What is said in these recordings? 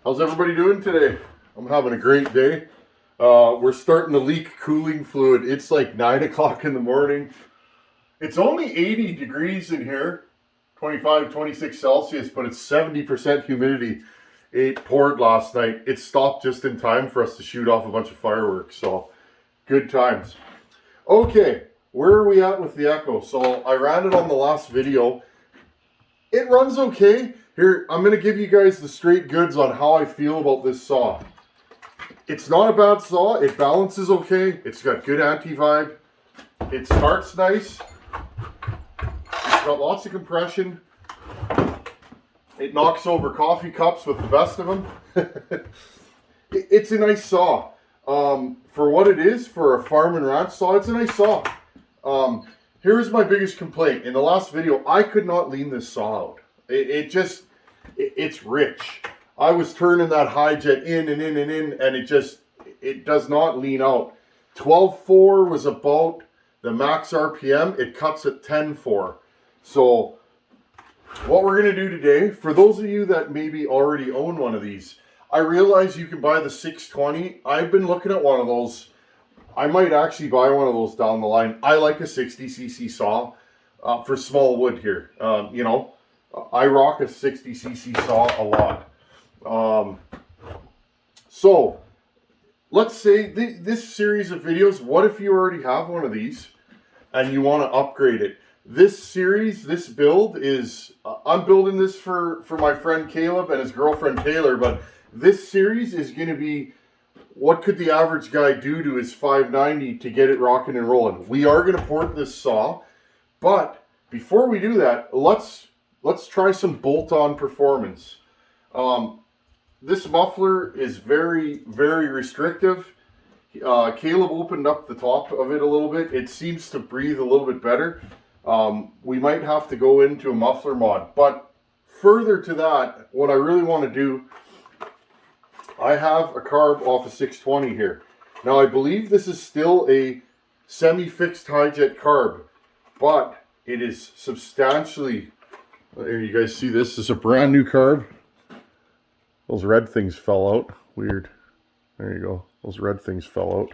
How's everybody doing today? I'm having a great day. We're starting to leak cooling fluid. It's like 9 o'clock in the morning. It's only 80 degrees in here, 25, 26 Celsius, but it's 70% humidity. It poured last night. It stopped just in time for us to shoot off a bunch of fireworks, so good times. Okay, where are we at with the Echo? So I ran it on the last video. It runs okay. Here, I'm going to give you guys the straight goods on how I feel about this saw. It's not a bad saw. It balances okay. It's got good anti-vibe. It starts nice. It's got lots of compression. It knocks over coffee cups with the best of them. It's a nice saw. For what it is, for a farm and ranch saw, it's a nice saw. Here's my biggest complaint. In the last video, I could not lean this saw out. It's rich. I was turning that high jet in and in and in, and it does not lean out. 12.4 was about the max RPM. It cuts at 10.4. So what we're going to do today, for those of you that maybe already own one of these, I realize you can buy the 620. I've been looking at one of those. I might actually buy one of those down the line. I like a 60cc saw for small wood here. I rock a 60cc saw a lot. So let's say this series of videos, what if you already have one of these and you want to upgrade it? This series, this build is, I'm building this for my friend Caleb and his girlfriend Taylor, but this series is going to be, what could the average guy do to his 590 to get it rocking and rolling? We are going to port this saw, but before we do that, let's try some bolt-on performance. This muffler is very, very restrictive. Caleb opened up the top of it a little bit. It seems to breathe a little bit better. We might have to go into a muffler mod. But further to that, what I really want to do, I have a carb off a 620 here. Now I believe this is still a semi-fixed high jet carb, but it is substantially, there you guys see this is a brand new carb. Those red things fell out. Weird. There you go. Those red things fell out.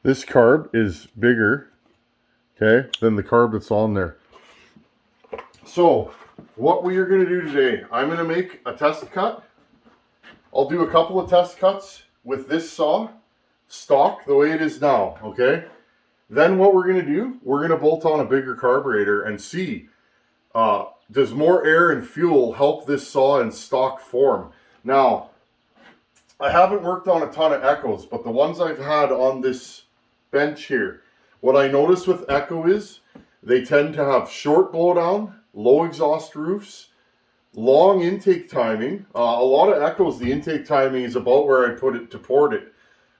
This carb is bigger, okay, than the carb that's on there. So what we are going to do today, I'm going to make a test cut. I'll do a couple of test cuts with this saw, stock the way it is now, okay? Then what we're going to do, we're going to bolt on a bigger carburetor and see, does more air and fuel help this saw in stock form? Now, I haven't worked on a ton of Echoes, but the ones I've had on this bench here, what I notice with Echo is they tend to have short blowdown, low exhaust roofs, long intake timing. A lot of Echoes, the intake timing is about where I put it to port it,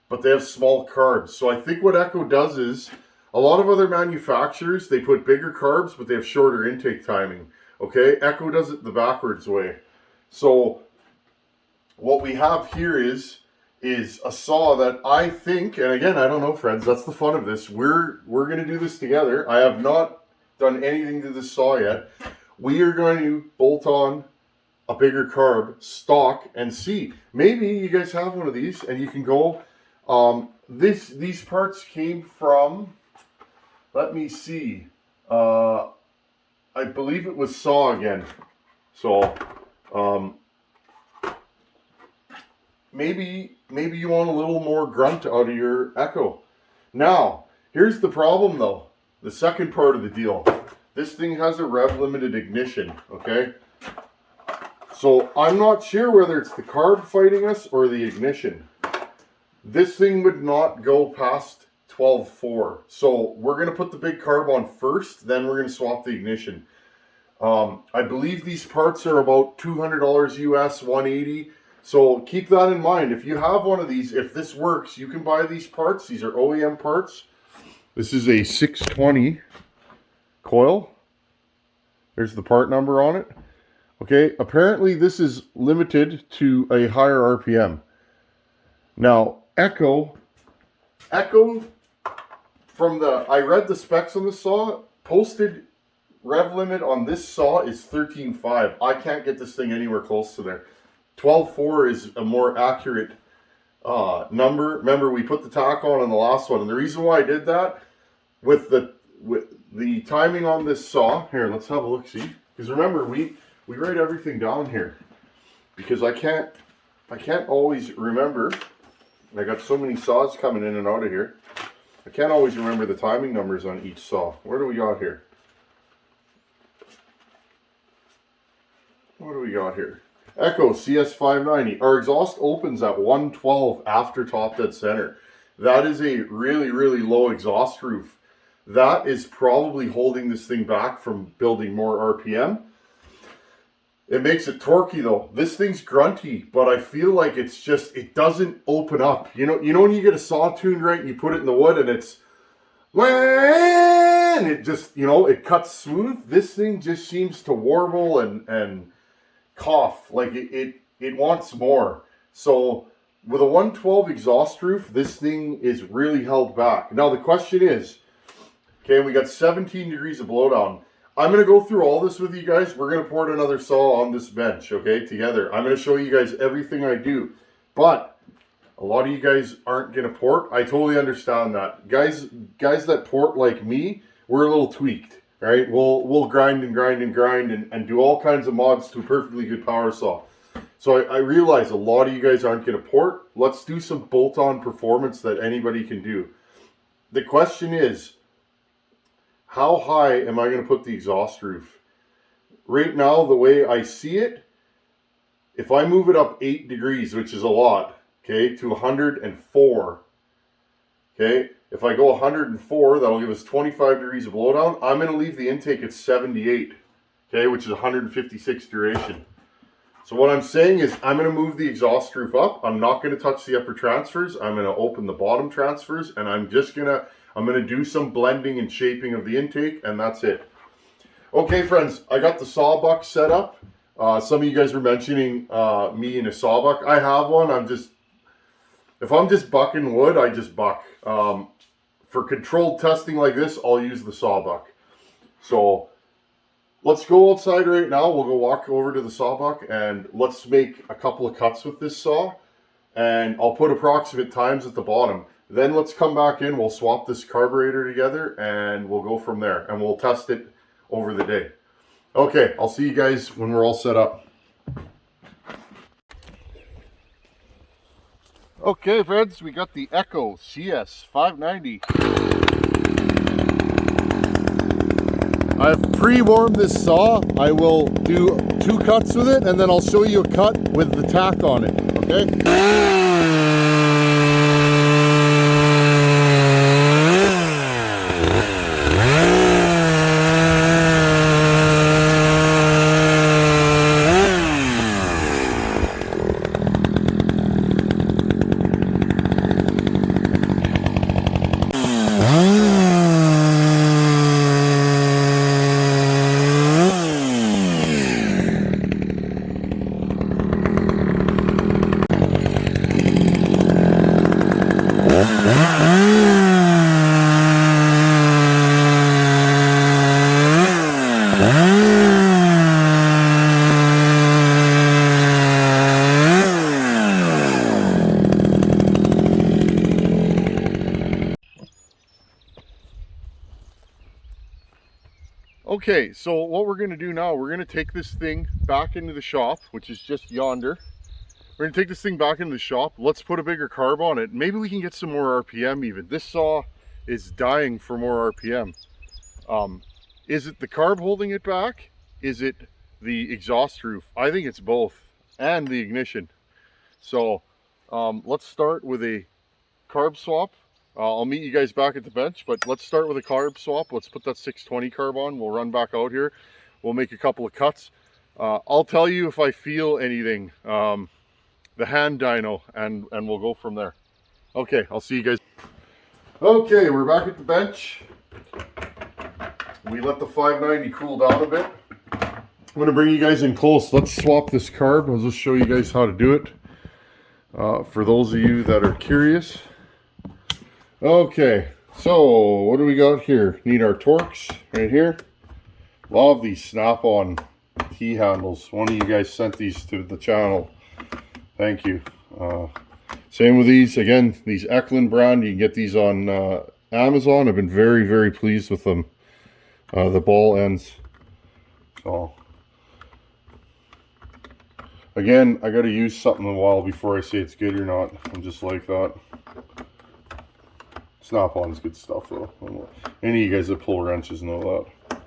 but they have small carbs. So I think what Echo does is, a lot of other manufacturers, they put bigger carbs, but they have shorter intake timing. Okay, Echo does it the backwards way. So what we have here is a saw that I think, and again, I don't know, friends, that's the fun of this. We're going to do this together. I have not done anything to this saw yet. We are going to bolt on a bigger carb, stock, and see. Maybe you guys have one of these and you can go, these parts came from, let me see, I believe it was Saw again. So, maybe you want a little more grunt out of your Echo. Now, here's the problem though. The second part of the deal. This thing has a rev limited ignition, okay? So I'm not sure whether it's the carb fighting us or the ignition. This thing would not go past 12.4. So we're going to put the big carb on first, then we're going to swap the ignition. I believe these parts are about $200 US, $180. So keep that in mind. If you have one of these, if this works, you can buy these parts. These are OEM parts. This is a 620 coil. There's the part number on it. Okay, apparently this is limited to a higher RPM. Now, Echo, from I read the specs on the saw, posted rev limit on this saw is 13.5. I can't get this thing anywhere close to there. 12.4 is a more accurate number. Remember, we put the tack on the last one, and the reason why I did that with the timing on this saw here, let's have a look, see, because remember we write everything down here because I can't always remember. I got so many saws coming in and out of here, I can't always remember the timing numbers on each saw. Where do we got here? What do we got here? Echo CS590. Our exhaust opens at 112 after top dead center. That is a really, really low exhaust roof. That is probably holding this thing back from building more RPM. It makes it torquey though. This thing's grunty, but I feel like it's just, it doesn't open up. You know when you get a saw tuned right and you put it in the wood and it's, and it just, it cuts smooth. This thing just seems to warble and cough. Like it wants more. So with a 112 exhaust roof, this thing is really held back. Now the question is, okay, we got 17 degrees of blowdown. I'm going to go through all this with you guys. We're going to port another saw on this bench, okay, together. I'm going to show you guys everything I do. But a lot of you guys aren't going to port. I totally understand that. Guys that port like me, we're a little tweaked, right? We'll grind and do all kinds of mods to a perfectly good power saw. So I realize a lot of you guys aren't going to port. Let's do some bolt-on performance that anybody can do. The question is, how high am I going to put the exhaust roof? Right now, the way I see it, if I move it up 8 degrees, which is a lot, okay, to 104, okay, if I go 104, that'll give us 25 degrees of blowdown. I'm going to leave the intake at 78, okay, which is 156 duration. So what I'm saying is I'm going to move the exhaust roof up. I'm not going to touch the upper transfers. I'm going to open the bottom transfers, and I'm going to do some blending and shaping of the intake, and that's it. Okay, friends, I got the sawbuck set up. Some of you guys were mentioning me in a sawbuck. I have one. If I'm just bucking wood, I just buck. For controlled testing like this, I'll use the sawbuck. So let's go outside right now. We'll go walk over to the sawbuck, and let's make a couple of cuts with this saw. And I'll put approximate times at the bottom. Then let's come back in, we'll swap this carburetor together, and we'll go from there. And we'll test it over the day. Okay, I'll see you guys when we're all set up. Okay, friends, we got the Echo CS590. I've pre-warmed this saw. I will do 2 cuts with it, and then I'll show you a cut with the tack on it, okay? Okay, so what we're going to do now, we're going to take this thing back into the shop, which is just yonder. We're going to take this thing back into the shop. Let's put a bigger carb on it. Maybe we can get some more RPM even. This saw is dying for more RPM. Is it the carb holding it back? Is it the exhaust roof? I think it's both, and the ignition. So let's start with a carb swap. I'll meet you guys back at the bench, but let's start with a carb swap. Let's put that 620 carb on. We'll run back out here. We'll make a couple of cuts. I'll tell you if I feel anything, the hand dyno, and we'll go from there. Okay, I'll see you guys. Okay, we're back at the bench. We let the 590 cool down a bit. I'm going to bring you guys in close. Let's swap this carb. I'll just show you guys how to do it. For those of you that are curious. Okay, so what do we got here? Need our Torx right here. Love these snap-on key handles. One of you guys sent these to the channel. Thank you. Same with these. Again, these Eklund brand, you can get these on Amazon. I've been very, very pleased with them. The ball ends. So, again, I got to use something a while before I say it's good or not. I'm just like that. Snap-on's good stuff, though. Any of you guys that pull wrenches know that.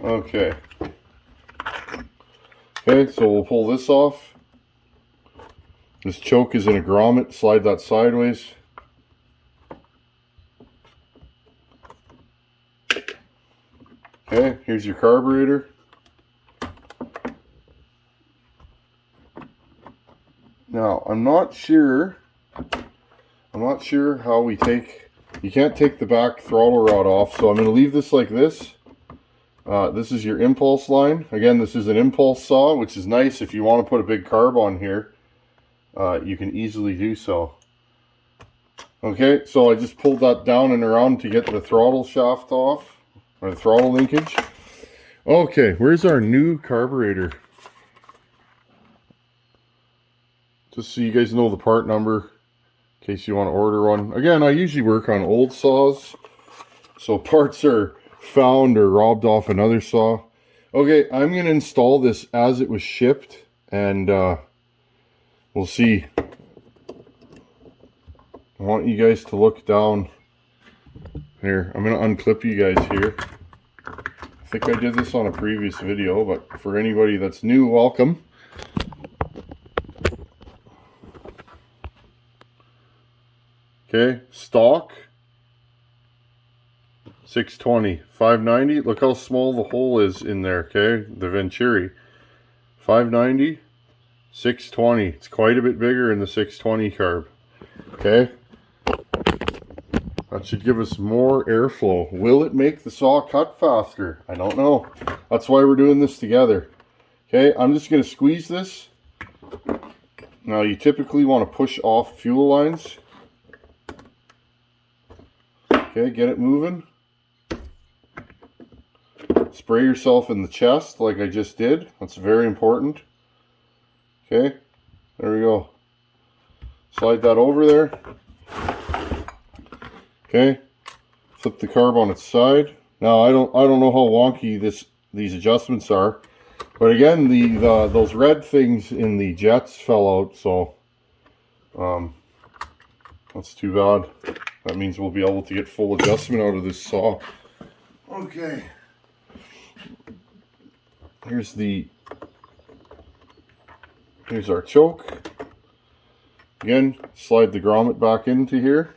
Okay. Okay, so we'll pull this off. This choke is in a grommet. Slide that sideways. Okay, here's your carburetor. Now, I'm not sure how we take, you can't take the back throttle rod off, so I'm going to leave this like this. This is your impulse line. Again, this is an impulse saw, which is nice if you want to put a big carb on here. You can easily do so. Okay, so I just pulled that down and around to get the throttle shaft off, or the throttle linkage. Okay, where's our new carburetor? Just so you guys know the part number, in case you want to order one. Again, I usually work on old saws, so parts are found or robbed off another saw. Okay, I'm going to install this as it was shipped, and we'll see. I want you guys to look down here. I'm going to unclip you guys here. I think I did this on a previous video, but for anybody that's new, welcome. Okay, stock 620, 590. Look how small the hole is in there, okay? The Venturi. 590, 620. It's quite a bit bigger in the 620 carb. Okay? That should give us more airflow. Will it make the saw cut faster? I don't know. That's why we're doing this together. Okay, I'm just going to squeeze this. Now, you typically want to push off fuel lines. Okay, get it moving. Spray yourself in the chest like I just did. That's very important. Okay, there we go. Slide that over there. Okay, flip the carb on its side. Now I don't know how wonky these adjustments are, but again, those red things in the jets fell out, so that's too bad. That means we'll be able to get full adjustment out of this saw. Okay. Here's our choke. Again, slide the grommet back into here.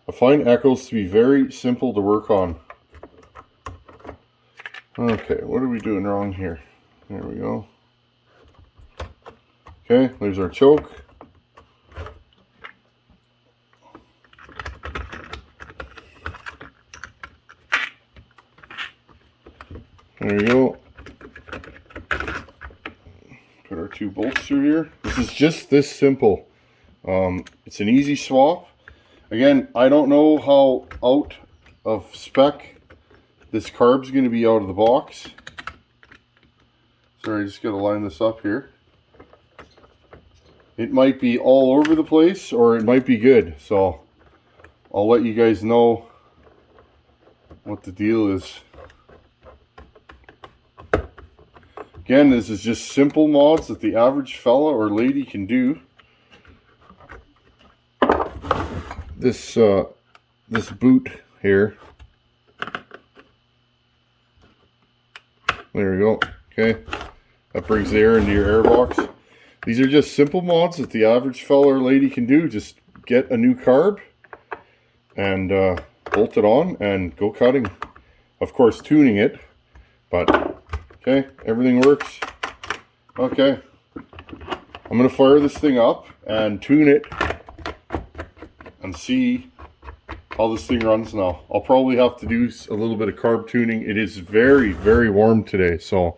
I find echoes to be very simple to work on. Okay, what are we doing wrong here? There we go. Okay, there's our choke. There we go. Put our 2 bolts through here. This is just this simple. It's an easy swap. Again, I don't know how out of spec this carb's going to be out of the box. Sorry, I just got to line this up here. It might be all over the place, or it might be good. So I'll let you guys know what the deal is. Again, this is just simple mods that the average fella or lady can do. This boot here. There we go. Okay, that brings the air into your air box. These are just simple mods that the average fella or lady can do. Just get a new carb and bolt it on and go cutting. Of course, tuning it, but okay, everything works. Okay, I'm gonna fire this thing up and tune it and see how this thing runs now. I'll probably have to do a little bit of carb tuning. It is very, very warm today, so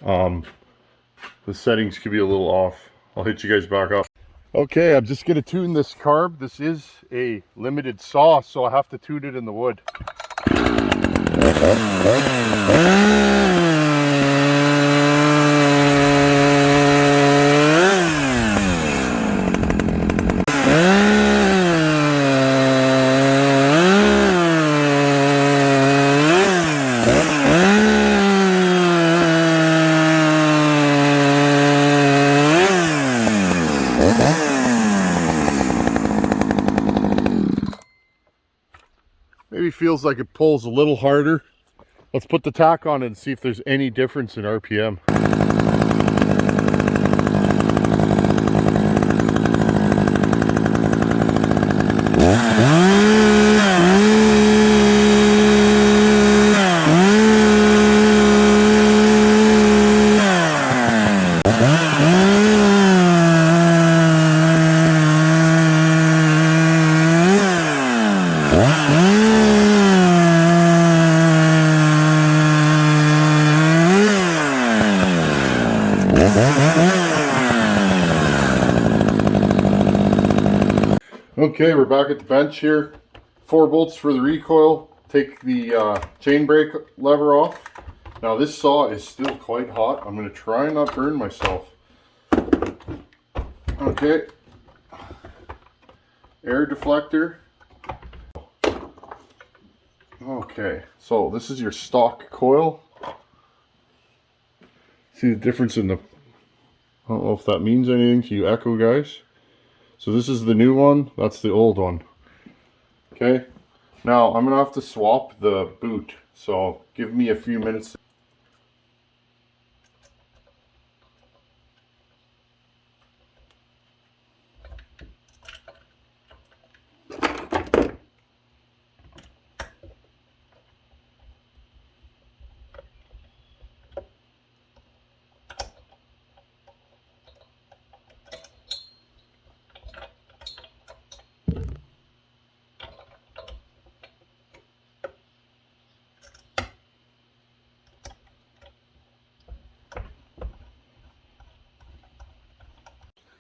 the settings could be a little off. I'll hit you guys back up. Okay, I'm just gonna tune this carb. This is a limited saw, so I have to tune it in the wood. feels like it pulls a little harder. Let's put the tack on it and see if there's any difference in RPM. Okay, we're back at the bench here. 4 bolts for the recoil. Take the chain brake lever off. Now this saw is still quite hot. I'm going to try and not burn myself. Okay. Air deflector. Okay, so this is your stock coil. See the difference in the... I don't know if that means anything to you echo guys. So this is the new one, that's the old one. Okay, now I'm gonna have to swap the boot, so give me a few minutes.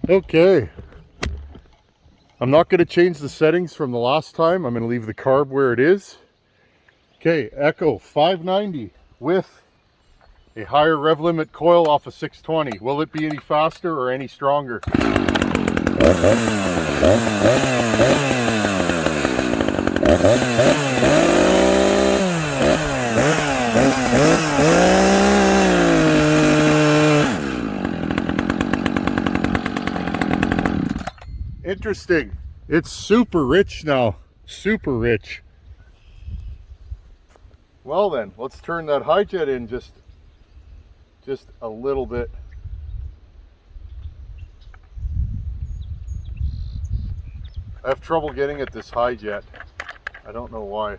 Okay, I'm not going to change the settings from the last time. I'm going to leave the carb where it is. Okay, Echo 590 with a higher rev limit coil off a 620. Will it be any faster or any stronger? Interesting. It's super rich now. Super rich. Well then, let's turn that high jet in just a little bit. I have trouble getting at this high jet. I don't know why.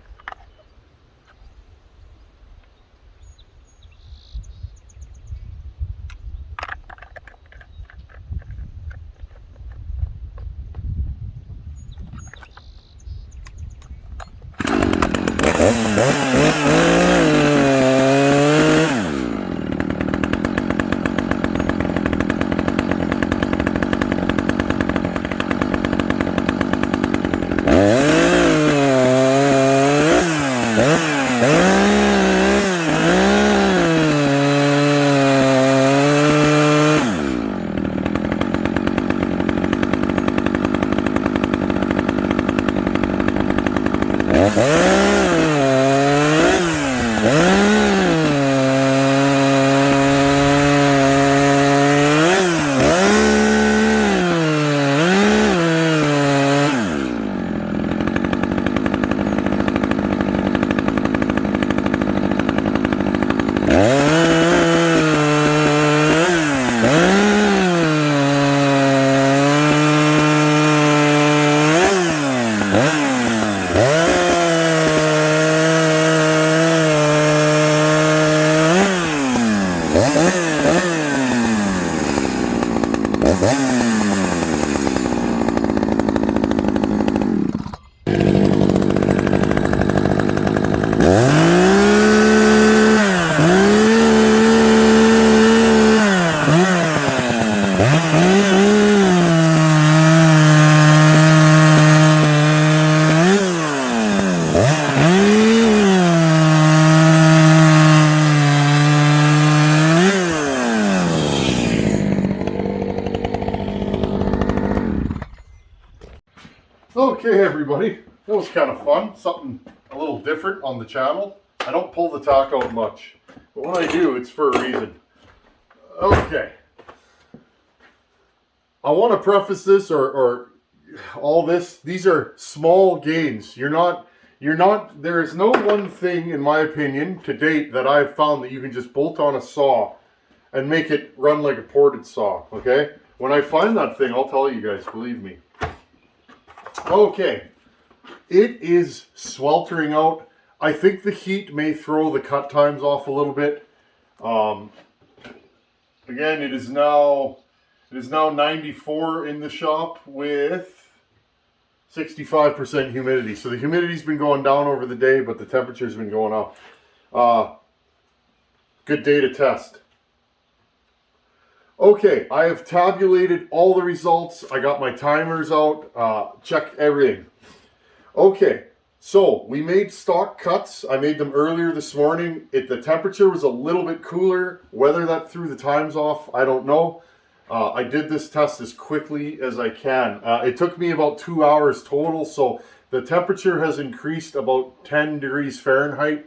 Okay everybody, that was kind of fun, something a little different on the channel. I don't pull the tack out much, but when I do, it's for a reason. Okay, I want to preface this or all this, these are small gains. You're not there is no one thing, in my opinion, to date that I've found that you can just bolt on a saw and make it run like a ported saw, okay? When I find that thing, I'll tell you guys, believe me. Okay, it is sweltering out. I think the heat may throw the cut times off a little bit. Again, it is now 94 in the shop with 65% humidity. So the humidity's been going down over the day, but the temperature's been going up. Good day to test. Okay, I have tabulated all the results. I got my timers out, checked everything. Okay, so we made stock cuts. I made them earlier this morning. The temperature was a little bit cooler. Whether that threw the times off, I don't know. I did this test as quickly as I can. It took me about 2 hours total, so the temperature has increased about 10 degrees Fahrenheit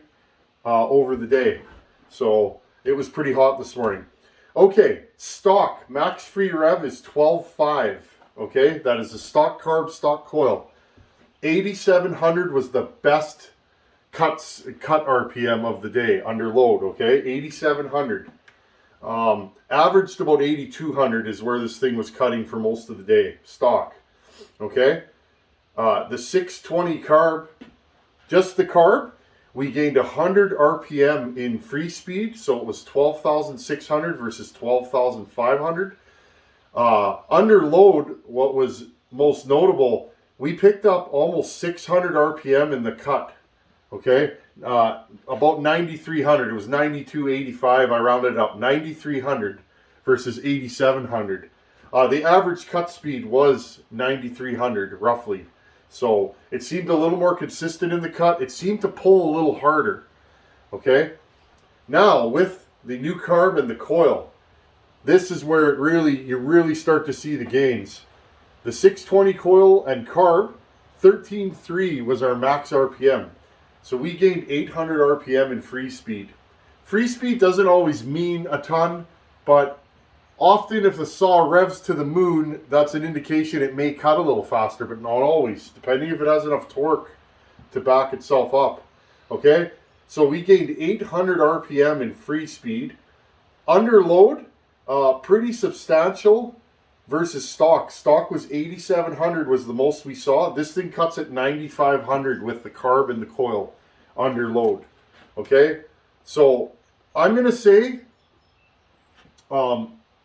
over the day. So it was pretty hot this morning. Okay, stock, max free rev is 12.5. Okay, that is a stock carb, stock coil. 8,700 was the best cut RPM of the day under load, okay? 8,700. Averaged about 8,200 is where this thing was cutting for most of the day, stock, okay? The 620 carb, just the carb, we gained 100 RPM in free speed, so it was 12,600 versus 12,500. Under load, what was most notable, we picked up almost 600 RPM in the cut, okay? About 9,300, it was 92.85, I rounded it up, 9,300 versus 8,700. The average cut speed was 9,300 roughly. So it seemed a little more consistent in the cut. It seemed to pull a little harder, okay? Now with the new carb and the coil, this is where you really start to see the gains. The 620 coil and carb, 13.3 was our max RPM. So we gained 800 RPM in free speed. Free speed doesn't always mean a ton, but often if the saw revs to the moon, that's an indication it may cut a little faster, but not always, depending if it has enough torque to back itself up. Okay, so we gained 800 RPM in free speed. Under load, pretty substantial versus stock. Stock was 8,700 was the most we saw. This thing cuts at 9,500 with the carb and the coil under load. Okay, so I'm going to say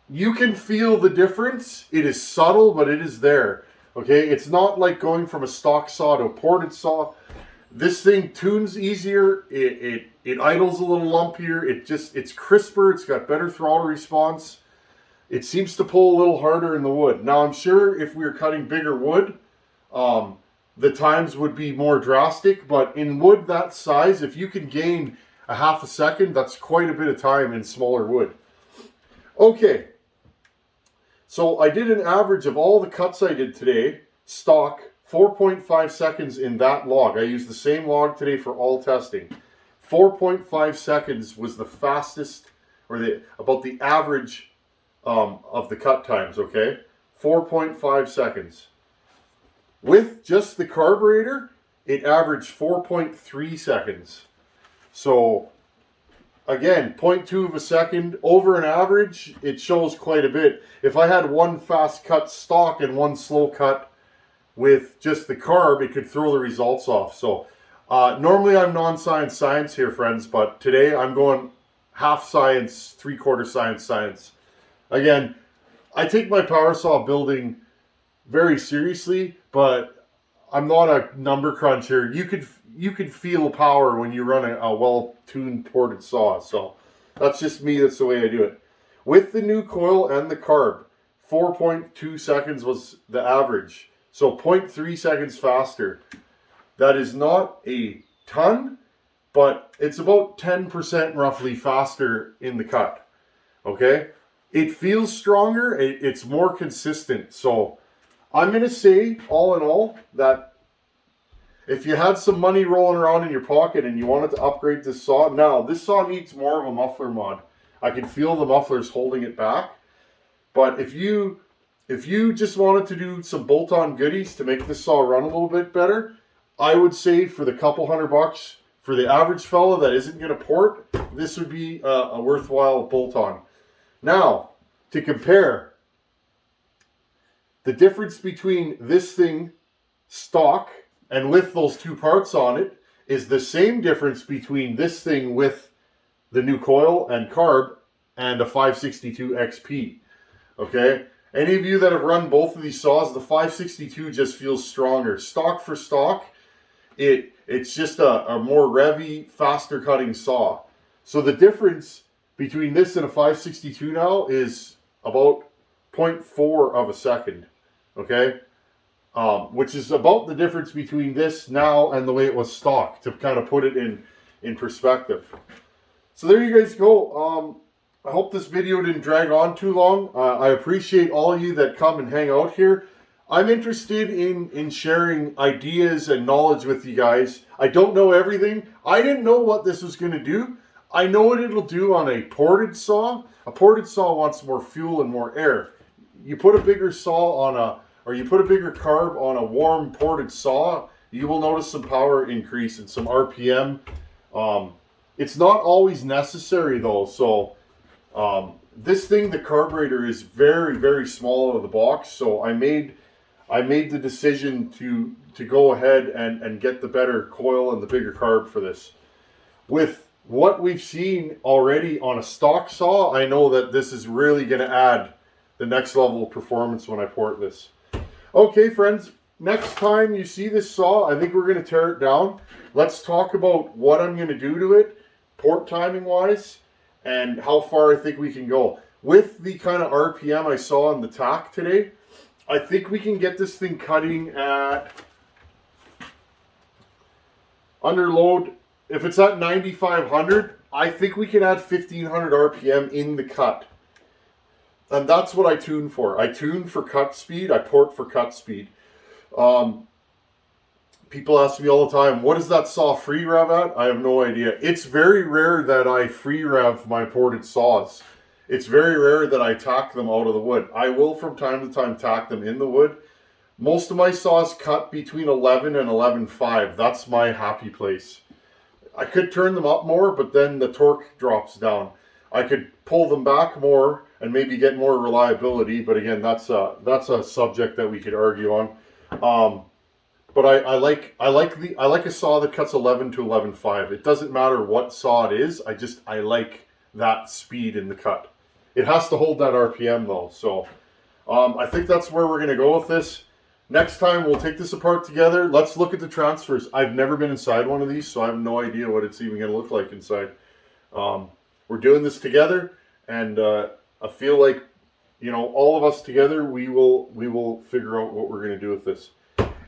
you can feel the difference. It is subtle, but it is there. Okay, it's not like going from a stock saw to a ported saw. This thing tunes easier. It idles a little lumpier. It's crisper. It's got better throttle response. It seems to pull a little harder in the wood. Now I'm sure if we were cutting bigger wood, the times would be more drastic. But in wood that size, if you can gain a half a second, that's quite a bit of time in smaller wood. Okay. So I did an average of all the cuts I did today, stock, 4.5 seconds in that log. I used the same log today for all testing. 4.5 seconds was the fastest, or about the average of the cut times, okay? 4.5 seconds. With just the carburetor, it averaged 4.3 seconds. So again, 0.2 of a second. Over an average, it shows quite a bit. If I had one fast cut stock and one slow cut with just the carb, it could throw the results off. So normally I'm non-science here, friends, but today I'm going half science, 3/4 science. Again, I take my power saw building very seriously, but I'm not a number cruncher. You could feel power when you run a well-tuned ported saw. So that's just me. That's the way I do it. With the new coil and the carb, 4.2 seconds was the average. So 0.3 seconds faster. That is not a ton, but it's about 10% roughly faster in the cut. Okay? It feels stronger. It's more consistent. So I'm going to say, all in all, that if you had some money rolling around in your pocket and you wanted to upgrade this saw, now this saw needs more of a muffler mod. I can feel the mufflers holding it back. But if you just wanted to do some bolt-on goodies to make this saw run a little bit better, I would say for the couple $100, for the average fella that isn't going to port, this would be a worthwhile bolt-on. Now, to compare, the difference between this thing stock and with those two parts on it is the same difference between this thing with the new coil and carb and a 562 XP. Okay? Any of you that have run both of these saws, the 562 just feels stronger. Stock for stock, it's just a more revvy, faster cutting saw. So the difference between this and a 562 now is about 0.4 of a second. Okay? Which is about the difference between this now and the way it was stock, to kind of put it in perspective. So there you guys go. I hope this video didn't drag on too long. I appreciate all of you that come and hang out here. I'm interested in sharing ideas and knowledge with you guys. I don't know everything. I didn't know what this was going to do. I know what it'll do on a ported saw. A ported saw wants more fuel and more air. You put a bigger saw on or you put a bigger carb on a warm ported saw, you will notice some power increase and some RPM. It's not always necessary though. So this thing, the carburetor, is very, very small out of the box. So I made the decision to go ahead and get the better coil and the bigger carb for this. With what we've seen already on a stock saw, I know that this is really going to add the next level of performance when I port this. Okay, friends, next time you see this saw, I think we're going to tear it down. Let's talk about what I'm going to do to it, port timing wise, and how far I think we can go. With the kind of RPM I saw on the tack today, I think we can get this thing cutting at, under load, if it's at 9,500, I think we can add 1,500 RPM in the cut. And that's what I tune for. I tune for cut speed. I port for cut speed. People ask me all the time, what does that saw free rev at? I have no idea. It's very rare that I free rev my ported saws. It's very rare that I tack them out of the wood. I will from time to time tack them in the wood. Most of my saws cut between 11 and 11.5. That's my happy place. I could turn them up more, but then the torque drops down. I could pull them back more and maybe get more reliability, but again, that's a subject that we could argue on. But I like a saw that cuts 11 to 11.5. It doesn't matter what saw it is. I like that speed in the cut. It has to hold that RPM though. So I think that's where we're going to go with this. Next time we'll take this apart together. Let's look at the transfers. I've never been inside one of these, so I have no idea what it's even going to look like inside. We're doing this together, and I feel like, you know, all of us together, we will figure out what we're going to do with this.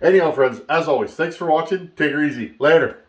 Anyhow, friends, as always, thanks for watching. Take it easy. Later.